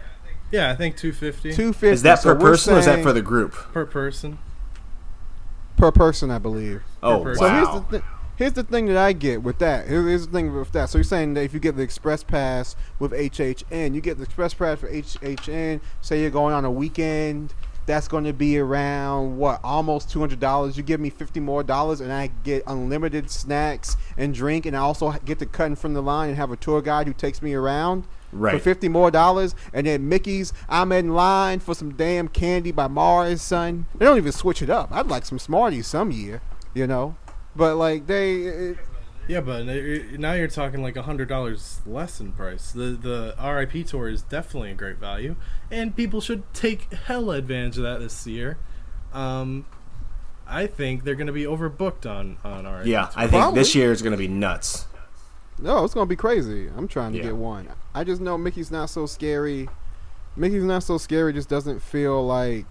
Yeah, I think 250 $250. Is that So per we're person or is that saying for the group? per person. per person, I believe. Oh, person. So wow. here's the thing that I get with that. Here's the thing with that. So you're saying that if you get the express pass with HHN, you get the express pass for HHN. Say you're going on a weekend, that's going to be around what almost $200. You give me $50 more, and I get unlimited snacks and drink, and I also get to cut in front of the line and have a tour guide who takes me around. Right. For $50 more, and then Mickey's, I'm in line for some damn candy by Mars, son. They don't even switch it up. I'd like some Smarties some year, you know. But like Yeah, but now you're talking like $100 less in price. The RIP tour is definitely a great value, and people should take hella advantage of that this year. I think they're going to be overbooked on RIP. Yeah, tour. I think Probably. this year is going to be nuts. no, it's gonna be crazy. I'm trying to Yeah. get one. I just know Mickey's Not So Scary. Mickey's Not So Scary just doesn't feel like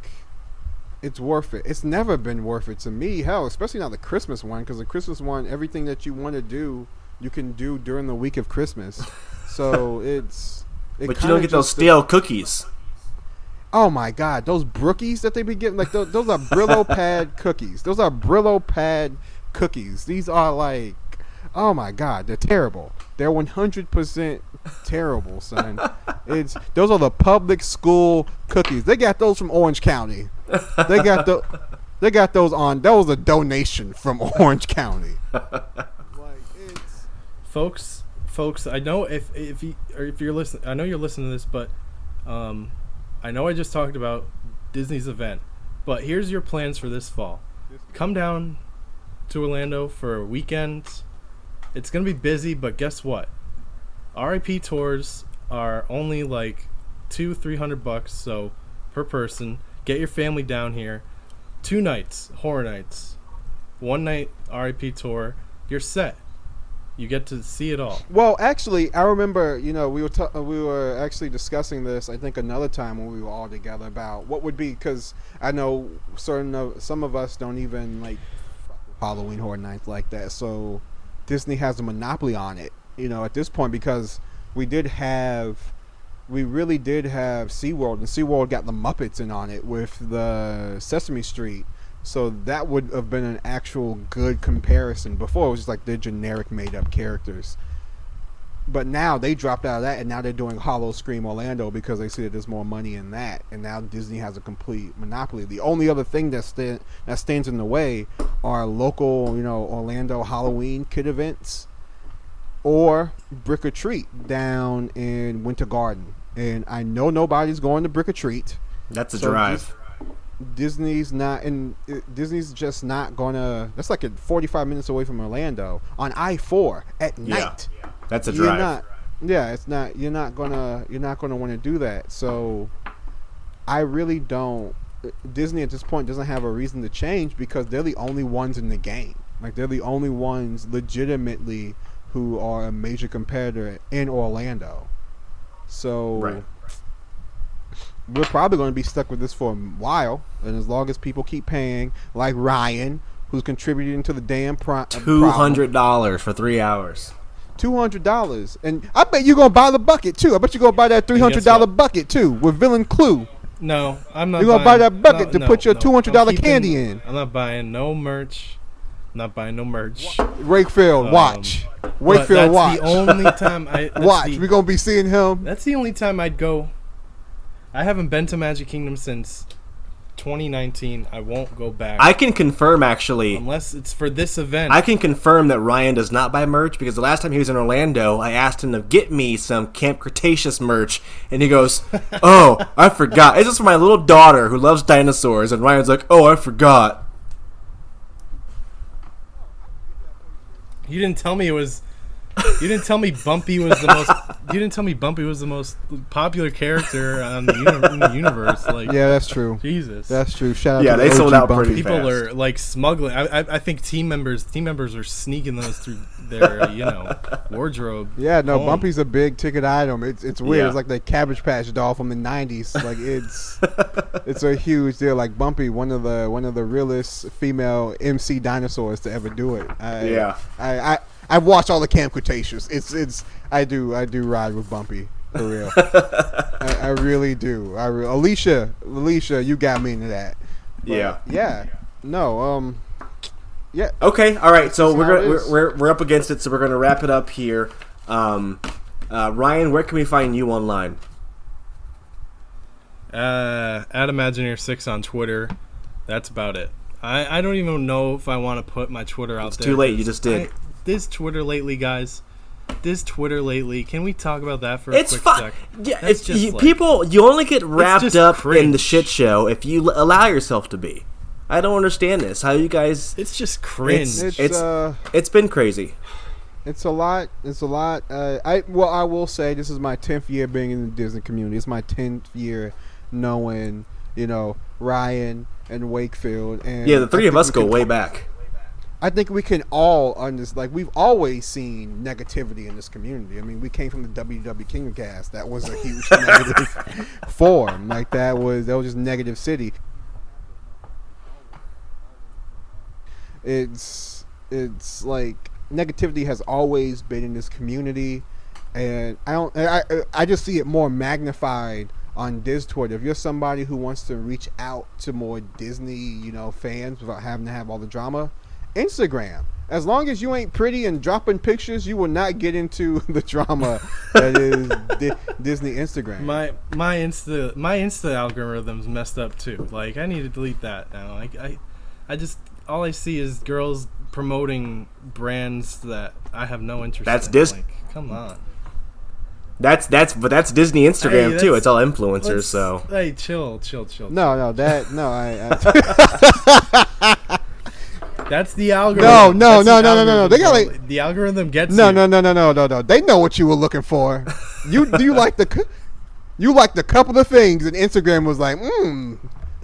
it's worth it. It's never been worth it to me. Hell, especially not the Christmas one, because the Christmas one, everything that you want to do, you can do during the week of Christmas. So But you don't get those stale cookies. Oh my God, those Brookies that they be getting, like those are Brillo pad cookies. Those are Brillo pad cookies. These are like, oh my God, they're terrible. They're 100% terrible, son. Those are the public school cookies. They got those from Orange County. They got those on. That was a donation from Orange County. folks. I know if you're listening, I know you're listening to this, but I know I just talked about Disney's event, but here's your plans for this fall. Come down to Orlando for a weekend. It's gonna be busy, but guess what? RIP tours are only like $200-300, so per person. Get your family down here. 2 nights, horror nights. 1 night RIP tour. You're set. You get to see it all. Well, actually, I remember, we were actually discussing this, I think, another time when we were all together about what would be, because I know some of us don't even like Halloween Horror Nights like that, so Disney has a monopoly on it, at this point, because we really did have SeaWorld, and SeaWorld got the Muppets in on it with the Sesame Street. So that would have been an actual good comparison. Before it was just like they're generic made up characters. But now they dropped out of that, and now they're doing Hollow Scream Orlando because they see that there's more money in that. And now Disney has a complete monopoly. The only other thing that stands in the way are local, Orlando Halloween kid events or Brick or Treat down in Winter Garden. And I know nobody's going to Brick or Treat. That's a So drive. Disney's just not gonna. That's like 45 minutes away from Orlando on I-4 at night. That's a You're drive. not. Yeah, it's not. You're not gonna want to do that. So, I really don't. Disney at this point doesn't have a reason to change because they're the only ones in the game. Like they're the only ones legitimately who are a major competitor in Orlando. So. Right. We're probably going to be stuck with this for a while, and as long as people keep paying, like Ryan, who's contributing to the damn $200 for 3 hours. $200, and I bet you're gonna buy the bucket too. I bet you're gonna buy that $300 bucket too with Villain Clue. No, I'm not. You're gonna buy that bucket to put your no. $200 candy in. I'm not buying no merch. I'm not buying no merch. Wakefield, watch. But Wakefield, watch. That's the only time Watch. We're gonna be seeing him. That's the only time I'd go. I haven't been to Magic Kingdom since 2019. I won't go back. I can confirm, actually. Unless it's for this event. I can confirm that Ryan does not buy merch because the last time he was in Orlando, I asked him to get me some Camp Cretaceous merch, and he goes, "Oh, I forgot. It's just for my little daughter who loves dinosaurs." And Ryan's like, "Oh, I forgot." You didn't tell me it was You didn't tell me Bumpy was the most. You didn't tell me Bumpy was the most popular character on in the universe. Like, Yeah, that's true. Jesus. That's true. Shout out Yeah, to they the sold OG out pretty Bumpy. fast. People are like smuggling. I think team members are sneaking those through their wardrobe. Yeah, no, home. Bumpy's a big ticket item. It's weird. Yeah. It's like the Cabbage Patch doll from the '90s. Like it's a huge deal. Like Bumpy, one of the realest female MC dinosaurs to ever do it. I've watched all the Camp Cretaceous. I do ride with Bumpy for real. I really do. Alicia, you got me into that. But, yeah. No. Yeah. Okay, all right. So That's how it is. we're up against it. So we're gonna wrap it up here. Ryan, where can we find you online? At Imagineer6 on Twitter. That's about it. I don't even know if I want to put my Twitter out there. Too late. You just did. This Twitter lately, guys. This Twitter lately. Can we talk about that for a It's quick fine. sec? Yeah, That's it's, just you, like- people. You only get wrapped just up in the cringe. shit show if you allow yourself to be. I don't understand this. How you guys? It's just cringe. It's been crazy. It's a lot. It's a lot. I will say this is my 10th year being in the Disney community. It's my 10th year knowing, Ryan and Wakefield. And Yeah, the three I of think us we go can- way back. I think we can all understand. Like we've always seen negativity in this community. I mean, we came from the WW Kingdom cast. That was a huge negative form. Like that was just negative city. It's like negativity has always been in this community, and I just see it more magnified on Twitter. If you're somebody who wants to reach out to more Disney, fans without having to have all the drama, Instagram. As long as you ain't pretty and dropping pictures, you will not get into the drama that is Disney Instagram. My Insta algorithm's messed up too. Like I need to delete that now. I just all I see is girls promoting brands that I have no interest That's in. Disney. Like, come on. That's Disney Instagram Hey, too. that's- It's all influencers. So Hey, chill. No, That's the algorithm. No. That's the No. They got algorithm. The algorithm gets No. you. They know what you were looking for. You like the couple of things, and Instagram was like,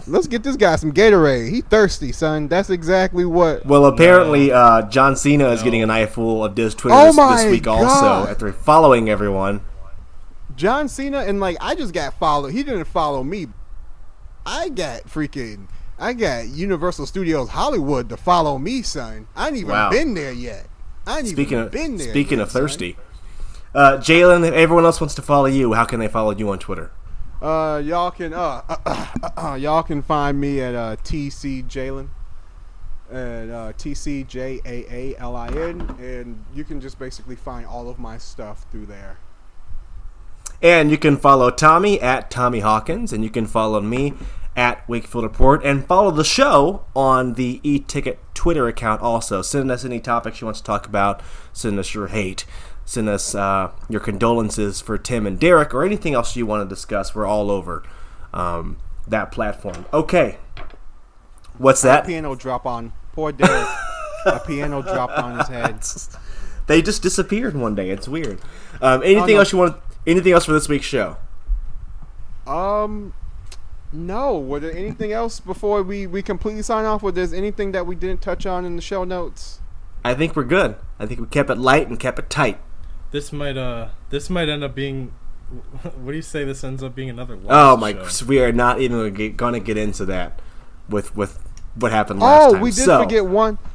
let's get this guy some Gatorade. He thirsty, son. That's exactly what. well, apparently John Cena is getting an eyeful of Diz Twitter this my week God. also after following everyone. John Cena and I just got followed. He didn't follow me. I got Universal Studios Hollywood to follow me, son. I ain't even Wow. been there yet. Speaking of thirsty, Jalen, if everyone else wants to follow you, how can they follow you on Twitter? Y'all can find me at TC Jalen at TCJAALIN, and you can just basically find all of my stuff through there. And you can follow Tommy at Tommy Hawkins, and you can follow me at Wakefield Report, and follow the show on the eTicket Twitter account also. Send us any topics you want to talk about. Send us your hate. Send us your condolences for Tim and Derek, or anything else you want to discuss. We're all over that platform. Okay. What's that? A piano drop on poor Derek. A piano dropped on his head. They just disappeared one day. It's weird. Anything else you want? Anything else for this week's show? No. Was there anything else before we completely sign off? Was there anything that we didn't touch on in the show notes? I think we're good. I think we kept it light and kept it tight. This might end up being. What do you say? This ends up being another. Oh my! Show. We are not even going to get into that with what happened last time.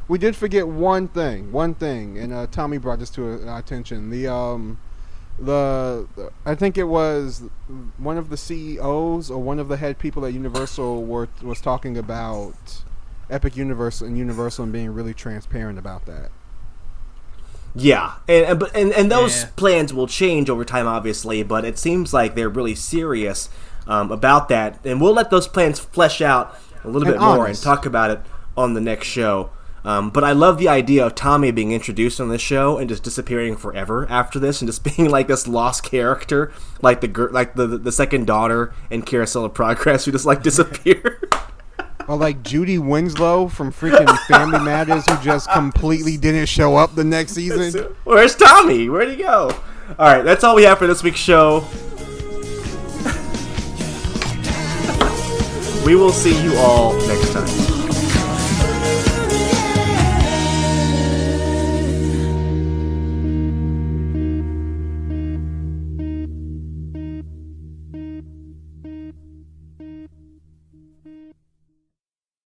We did forget one thing, and Tommy brought this to our attention. I think it was one of the CEOs or one of the head people at Universal was talking about Epic Universe and Universal and being really transparent about that. Yeah, and those plans will change over time, obviously, but it seems like they're really serious about that, and we'll let those plans flesh out a little bit more and talk about it on the next show. But I love the idea of Tommy being introduced on this show and just disappearing forever after this, and just being like this lost character, like the second daughter in Carousel of Progress, who just disappeared. Or like Judy Winslow from freaking Family Matters, who just completely didn't show up the next season. Where's Tommy? Where'd he go? All right, that's all we have for this week's show. We will see you all next time.